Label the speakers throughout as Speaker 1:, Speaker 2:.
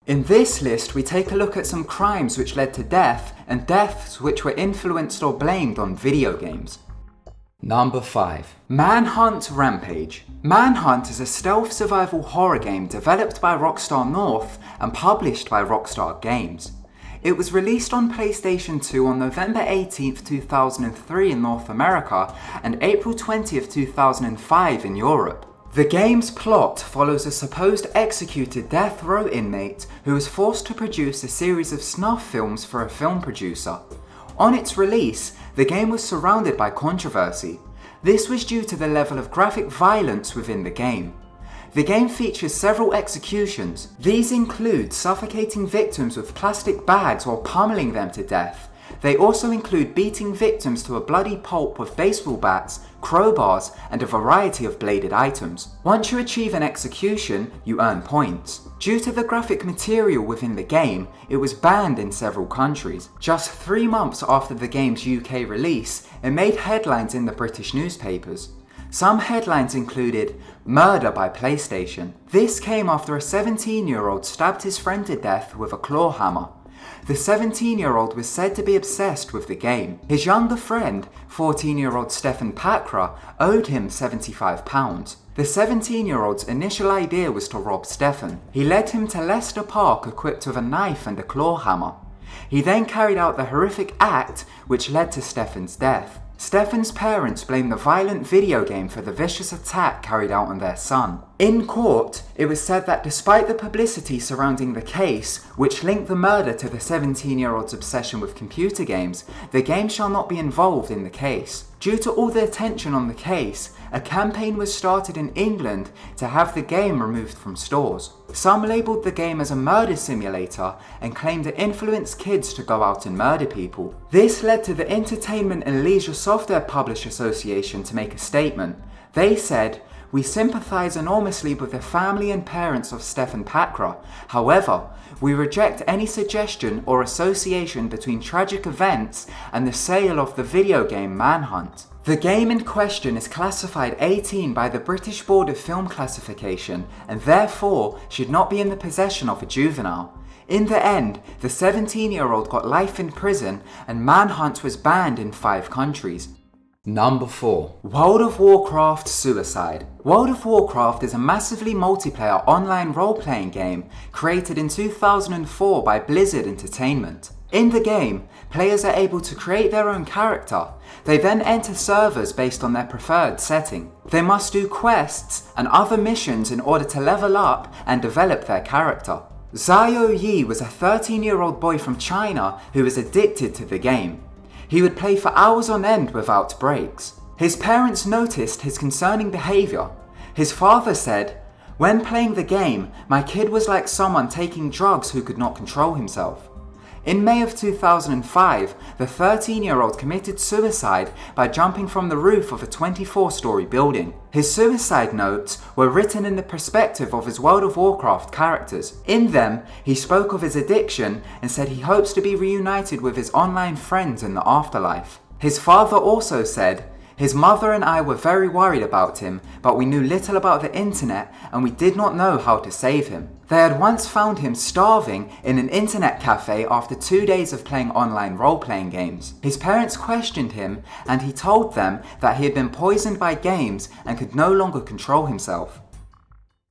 Speaker 1: In this list, we take a look at some crimes which led to death and deaths which were influenced or blamed on video games. Number 5. Manhunt Rampage. Manhunt is a stealth survival horror game developed by Rockstar North and published by Rockstar Games. It was released on PlayStation 2 on November 18th, 2003 in North America and April 20th, 2005 in Europe. The game's plot follows a supposed executed death row inmate who is forced to produce a series of snuff films for a film producer. On its release, the game was surrounded by controversy. This was due to the level of graphic violence within the game. The game features several executions. These include suffocating victims with plastic bags while pummeling them to death. They also include beating victims to a bloody pulp with baseball bats, crowbars, and a variety of bladed items. Once you achieve an execution, you earn points. Due to the graphic material within the game, it was banned in several countries. Just 3 months after the game's UK release, it made headlines in the British newspapers. Some headlines included, "Murder by PlayStation." This came after a 17-year-old stabbed his friend to death with a claw hammer. The 17-year-old was said to be obsessed with the game. His younger friend, 14-year-old Stefan Pakra, owed him £75. The 17-year-old's initial idea was to rob Stefan. He led him to Leicester Park equipped with a knife and a claw hammer. He then carried out the horrific act which led to Stefan's death. Stefan's parents blamed the violent video game for the vicious attack carried out on their son. In court, it was said that despite the publicity surrounding the case, which linked the murder to the 17-year-old's obsession with computer games, the game shall not be involved in the case. Due to all the attention on the case, a campaign was started in England to have the game removed from stores. Some labelled the game as a murder simulator and claimed it influenced kids to go out and murder people. This led to the Entertainment and Leisure Software Publishers Association to make a statement. They said, "We sympathise enormously with the family and parents of Stefan Pakra. However, we reject any suggestion or association between tragic events and the sale of the video game Manhunt." The game in question is classified 18 by the British Board of Film Classification and therefore should not be in the possession of a juvenile. In the end, the 17-year-old got life in prison and Manhunt was banned in 5 countries. Number 4. World of Warcraft Suicide. World of Warcraft is a massively multiplayer online role-playing game created in 2004 by Blizzard Entertainment. In the game, players are able to create their own character. They then enter servers based on their preferred setting. They must do quests and other missions in order to level up and develop their character. Xiao Yi was a 13-year-old boy from China who was addicted to the game. He would play for hours on end without breaks. His parents noticed his concerning behaviour. His father said, "When playing the game, my kid was like someone taking drugs who could not control himself." In May of 2005, the 13-year-old committed suicide by jumping from the roof of a 24-story building. His suicide notes were written in the perspective of his World of Warcraft characters. In them, he spoke of his addiction and said he hopes to be reunited with his online friends in the afterlife. His father also said, "His mother and I were very worried about him, but we knew little about the internet and we did not know how to save him." They had once found him starving in an internet cafe after 2 days of playing online role-playing games. His parents questioned him and he told them that he had been poisoned by games and could no longer control himself.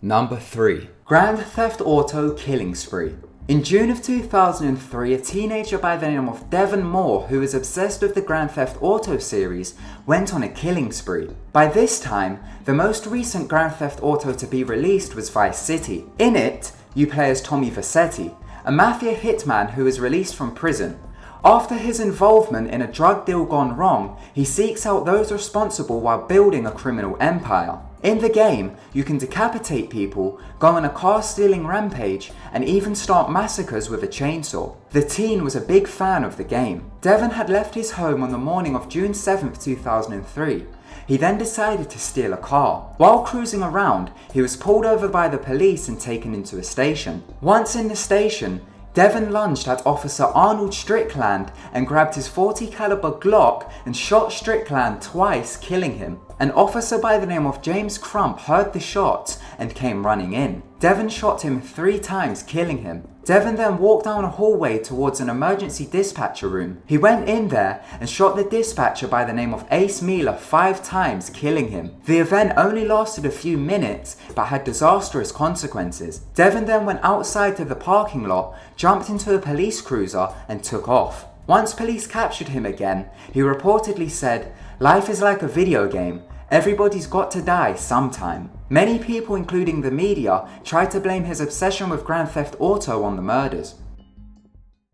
Speaker 1: Number 3. Grand Theft Auto Killing Spree. In June of 2003, a teenager by the name of Devon Moore, who was obsessed with the Grand Theft Auto series, went on a killing spree. By this time, the most recent Grand Theft Auto to be released was Vice City. In it, you play as Tommy Vercetti, a mafia hitman who is released from prison. After his involvement in a drug deal gone wrong, he seeks out those responsible while building a criminal empire. In the game, you can decapitate people, go on a car-stealing rampage, and even start massacres with a chainsaw. The teen was a big fan of the game. Devon had left his home on the morning of June 7, 2003. He then decided to steal a car. While cruising around, he was pulled over by the police and taken into a station. Once in the station, Devon lunged at Officer Arnold Strickland and grabbed his .40 caliber Glock and shot Strickland twice, killing him. An officer by the name of James Crump heard the shots and came running in. Devon shot him 3 times, killing him. Devon then walked down a hallway towards an emergency dispatcher room. He went in there and shot the dispatcher by the name of Ace Mealer 5 times, killing him. The event only lasted a few minutes but had disastrous consequences. Devon then went outside to the parking lot, jumped into a police cruiser and took off. Once police captured him again, he reportedly said, "Life is like a video game. Everybody's got to die sometime." Many people, including the media, tried to blame his obsession with Grand Theft Auto on the murders.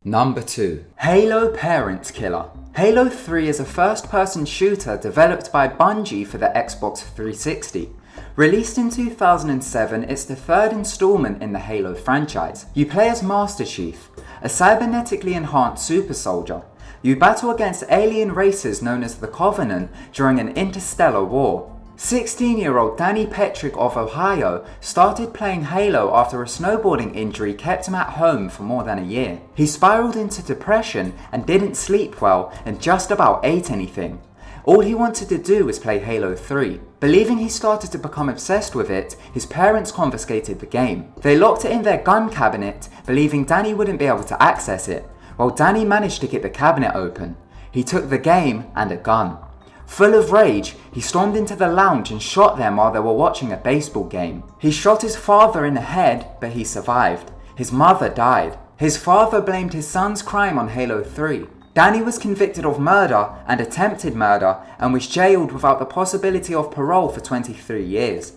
Speaker 1: Number 2. Halo Parent Killer. Halo 3 is a first-person shooter developed by Bungie for the Xbox 360. Released in 2007, it's the 3rd installment in the Halo franchise. You play as Master Chief, a cybernetically enhanced super soldier. You battle against alien races known as the Covenant during an interstellar war. 16-year-old Danny Petrick of Ohio started playing Halo after a snowboarding injury kept him at home for more than a year. He spiraled into depression and didn't sleep well and just about ate anything. All he wanted to do was play Halo 3. Believing he started to become obsessed with it, his parents confiscated the game. They locked it in their gun cabinet, believing Danny wouldn't be able to access it. Well, Danny managed to get the cabinet open. He took the game and a gun. Full of rage, he stormed into the lounge and shot them while they were watching a baseball game. He shot his father in the head, but he survived. His mother died. His father blamed his son's crime on Halo 3. Danny was convicted of murder and attempted murder and was jailed without the possibility of parole for 23 years.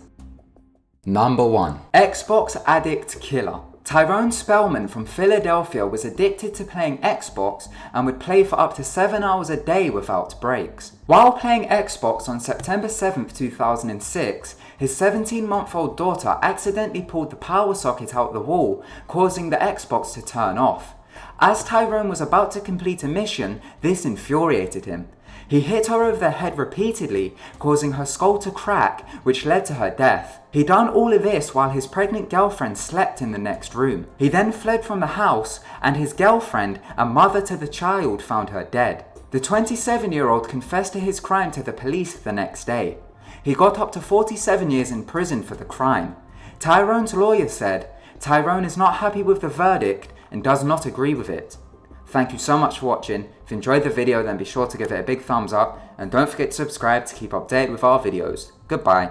Speaker 1: Number 1. Xbox Addict Killer. Tyrone Spellman from Philadelphia was addicted to playing Xbox and would play for up to 7 hours a day without breaks. While playing Xbox on September 7, 2006, his 17-month-old daughter accidentally pulled the power socket out the wall, causing the Xbox to turn off. As Tyrone was about to complete a mission, this infuriated him. He hit her over the head repeatedly, causing her skull to crack, which led to her death. He done all of this while his pregnant girlfriend slept in the next room. He then fled from the house, and his girlfriend, a mother to the child, found her dead. The 27-year-old confessed to his crime to the police the next day. He got up to 47 years in prison for the crime. Tyrone's lawyer said, "Tyrone is not happy with the verdict and does not agree with it." Thank you so much for watching. If you enjoyed the video, then be sure to give it a big thumbs up and don't forget to subscribe to keep updated with our videos. Goodbye.